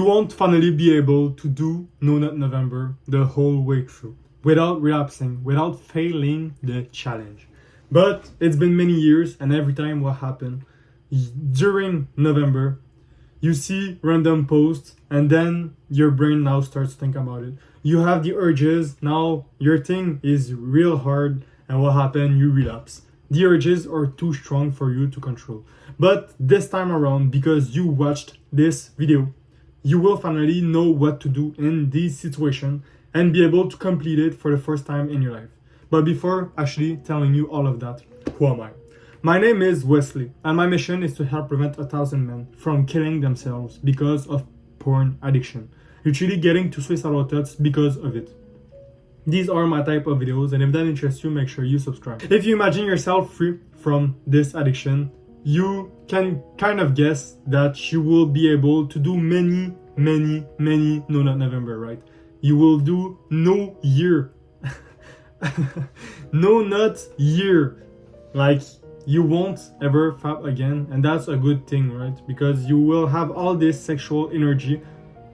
You won't finally be able to do NoNutNovember the whole way through without relapsing, without failing the challenge. But it's been many years, and every time what happened during November, you see random posts, and then your brain now starts to think about it. You have the urges, now your thing is real hard, and what happened? You relapse. The urges are too strong for you to control. But this time around, because you watched this video, you will finally know what to do in this situation and be able to complete it for the first time in your life. But before actually telling you all of that, who am I? My name is Wesley, and my mission is to help prevent 1,000 men from killing themselves because of porn addiction, literally getting to suicidal thoughts because of it. These are my type of videos, and if that interests you, make sure you subscribe. If you imagine yourself free from this addiction, you can kind of guess that you will be able to do many NoNutNovember, right? You will do no year. No nut year. Like, you won't ever fap again, and that's a good thing, right? Because you will have all this sexual energy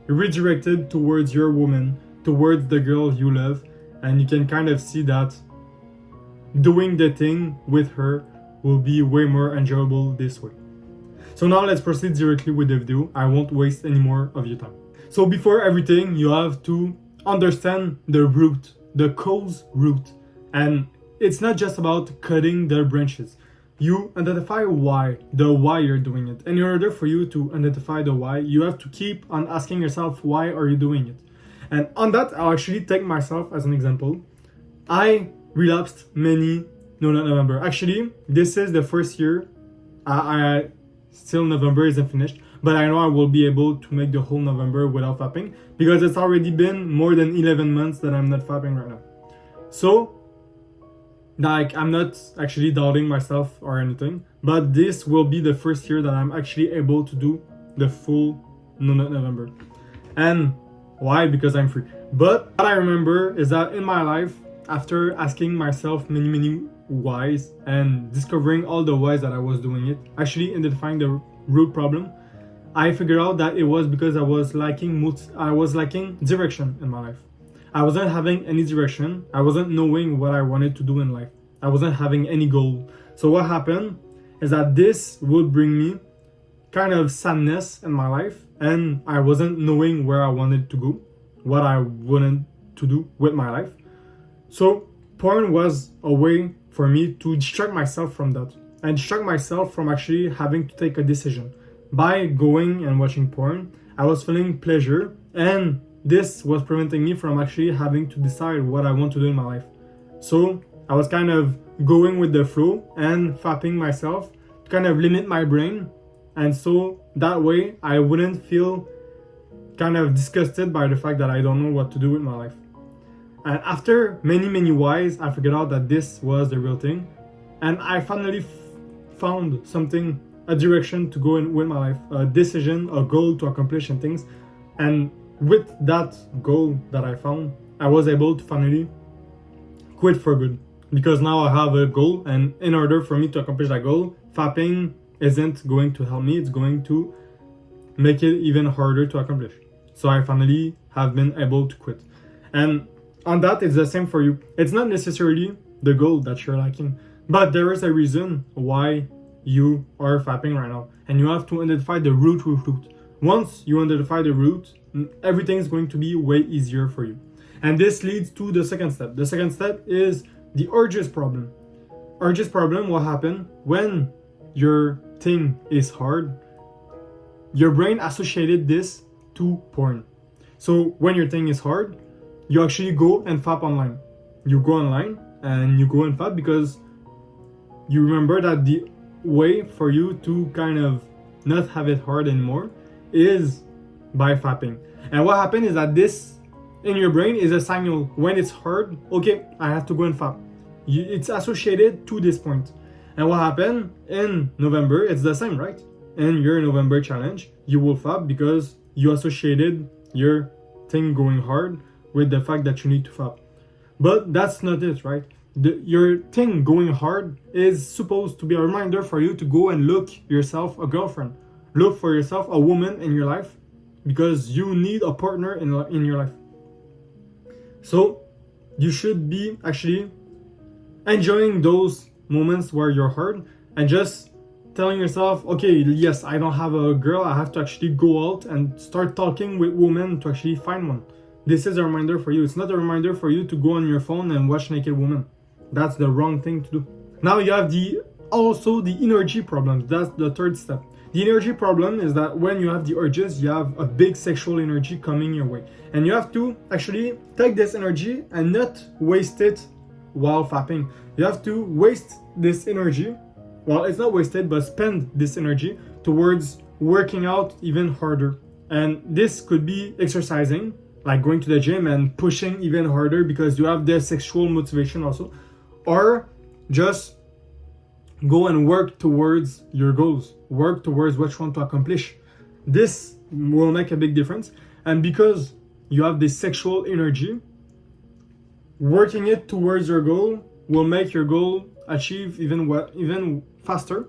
redirected towards your woman, towards the girl you love, and you can kind of see that doing the thing with her will be way more enjoyable this way. So now let's proceed directly with the video. I won't waste any more of your time. So before everything, you have to understand the root, the cause root. And it's not just about cutting the branches. You identify why you're doing it. And in order for you to identify the why, you have to keep on asking yourself, why are you doing it? And on that, I'll actually take myself as an example. I relapsed many NoNutNovember. Actually, this is the first year. I still November isn't finished, but I know I will be able to make the whole November without fapping because it's already been more than 11 months that I'm not fapping right now. So, like, I'm not actually doubting myself or anything, but this will be the first year that I'm actually able to do the full NoNutNovember. And why? Because I'm free. But what I remember is that in my life, after asking myself many whys and discovering all the whys that I was doing it, actually identifying the root problem, I figured out that it was because I was lacking direction in my life. I wasn't having any direction. I wasn't knowing what I wanted to do in life. I wasn't having any goal. So what happened is that this would bring me kind of sadness in my life, and I wasn't knowing where I wanted to go, what I wanted to do with my life. So porn was a way for me to distract myself from that and distract myself from actually having to take a decision. By going and watching porn, I was feeling pleasure, and this was preventing me from actually having to decide what I want to do in my life. So I was kind of going with the flow and fapping myself to kind of limit my brain, and so that way I wouldn't feel kind of disgusted by the fact that I don't know what to do with my life. And after many whys, I figured out that this was the real thing, and I finally found something, a direction to go in with my life, a decision, a goal to accomplish and things. And with that goal that I found, I was able to finally quit for good, because now I have a goal, and in order for me to accomplish that goal, fapping isn't going to help me, it's going to make it even harder to accomplish. So I finally have been able to quit. And on that, it's the same for you. It's not necessarily the goal that you're lacking, but there is a reason why you are fapping right now, and you have to identify the root. Once you identify the root, everything is going to be way easier for you. And this leads to the second step. The second step is the urges problem. Urges problem, what happened when your thing is hard? Your brain associated this to porn. So when your thing is hard, you actually go and fap online. You go online and you go and fap because you remember that the way for you to kind of not have it hard anymore is by fapping. And what happened is that this in your brain is a signal. When it's hard, okay, I have to go and fap. It's associated to this point. And what happened in November, it's the same, right? In your November challenge, you will fap because you associated your thing going hard with the fact that you need to fap. But that's not it, right? Your thing going hard is supposed to be a reminder for you to go and look yourself a girlfriend. Look for yourself a woman in your life because you need a partner in your life. So you should be actually enjoying those moments where you're hard and just telling yourself, okay, yes, I don't have a girl, I have to actually go out and start talking with women to actually find one. This is a reminder for you. It's not a reminder for you to go on your phone and watch naked women. That's the wrong thing to do. Now you have also the energy problem. That's the third step. The energy problem is that when you have the urges, you have a big sexual energy coming your way. And you have to actually take this energy and not waste it while fapping. You have to waste this energy, well, it's not wasted, but spend this energy towards working out even harder. And this could be exercising, like going to the gym and pushing even harder because you have the sexual motivation also. Or just go and work towards your goals. Work towards what you want to accomplish. This will make a big difference. And because you have this sexual energy, working it towards your goal will make your goal achieve even faster.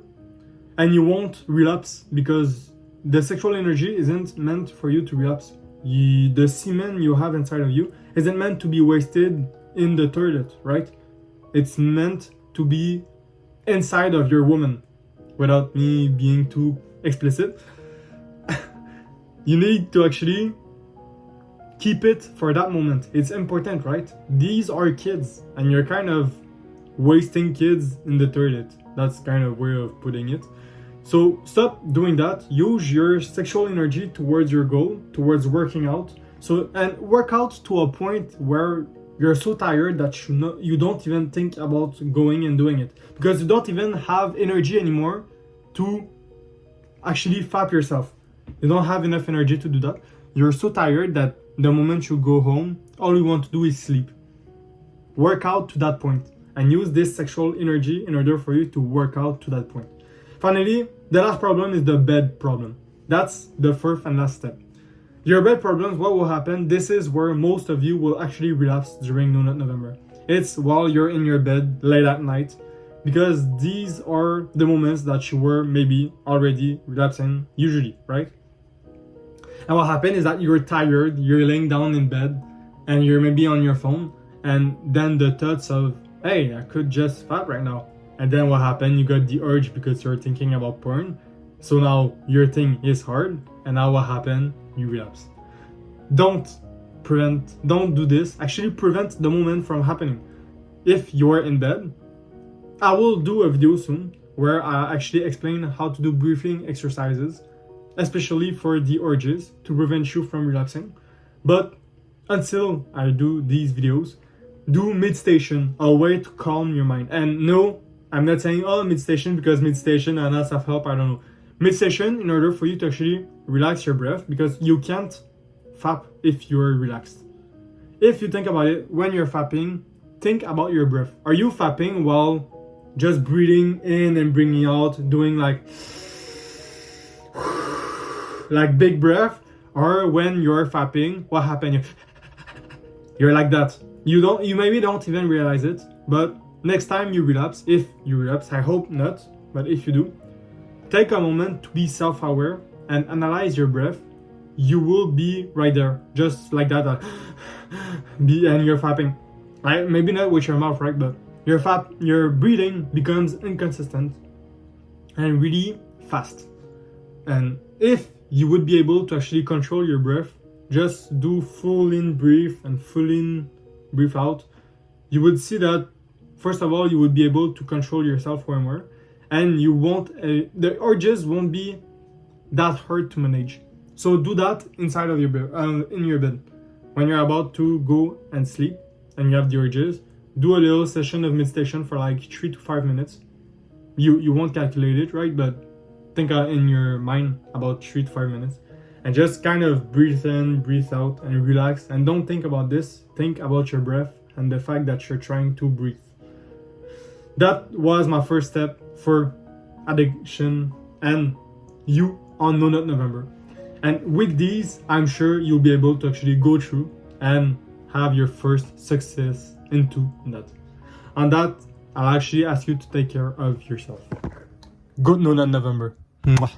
And you won't relapse because the sexual energy isn't meant for you to relapse. The semen you have inside of you isn't meant to be wasted in the toilet, right? It's meant to be inside of your woman. Without me being too explicit, you need to actually keep it for that moment. It's important, right? These are kids and you're kind of wasting kids in the toilet. That's kind of way of putting it. So stop doing that. Use your sexual energy towards your goal, towards working out. And work out to a point where you're so tired that you don't even think about going and doing it. Because you don't even have energy anymore to actually fap yourself. You don't have enough energy to do that. You're so tired that the moment you go home, all you want to do is sleep. Work out to that point and use this sexual energy in order for you to work out to that point. Finally, the last problem is the bed problem. That's the fourth and last step. Your bed problems, what will happen? This is where most of you will actually relapse during NoNutNovember. It's while you're in your bed late at night, because these are the moments that you were maybe already relapsing usually, right? And what happened is that you're tired, you're laying down in bed, and you're maybe on your phone, and then the thoughts of, hey, I could just fap right now. And then what happened? You got the urge because you're thinking about porn. So now your thing is hard, and now what happened? You relapse. Don't do this. Actually prevent the moment from happening. If you're in bed, I will do a video soon where I actually explain how to do breathing exercises, especially for the urges to prevent you from relapsing. But until I do these videos, do meditation, a way to calm your mind. And no, I'm not saying meditation because meditation and that's self-help, I don't know. Meditation in order for you to actually relax your breath, because you can't fap if you're relaxed. If you think about it, when you're fapping, think about your breath. Are you fapping while just breathing in and bringing out, doing like big breath? Or when you're fapping, what happened? You're like that. You maybe don't even realize it, but next time you relapse, if you relapse, I hope not, but if you do, take a moment to be self-aware and analyze your breath. You will be right there, just like that, and you're fapping. Maybe not with your mouth, right? But your breathing becomes inconsistent and really fast. And if you would be able to actually control your breath, just do full in breathe and full in breathe out, you would see that first of all, you would be able to control yourself way more, and you won't, the urges won't be that hard to manage. So do that inside of your bed, in your bed. When you're about to go and sleep and you have the urges, do a little session of meditation for like 3 to 5 minutes. You won't calculate it, right? But think in your mind about 3 to 5 minutes. And just kind of breathe in, breathe out, and relax. And don't think about this. Think about your breath and the fact that you're trying to breathe. That was my first step for addiction and you on NoNutNovember. And with these, I'm sure you'll be able to actually go through and have your first success into that. On that, I'll actually ask you to take care of yourself. Good NoNutNovember. Mwah.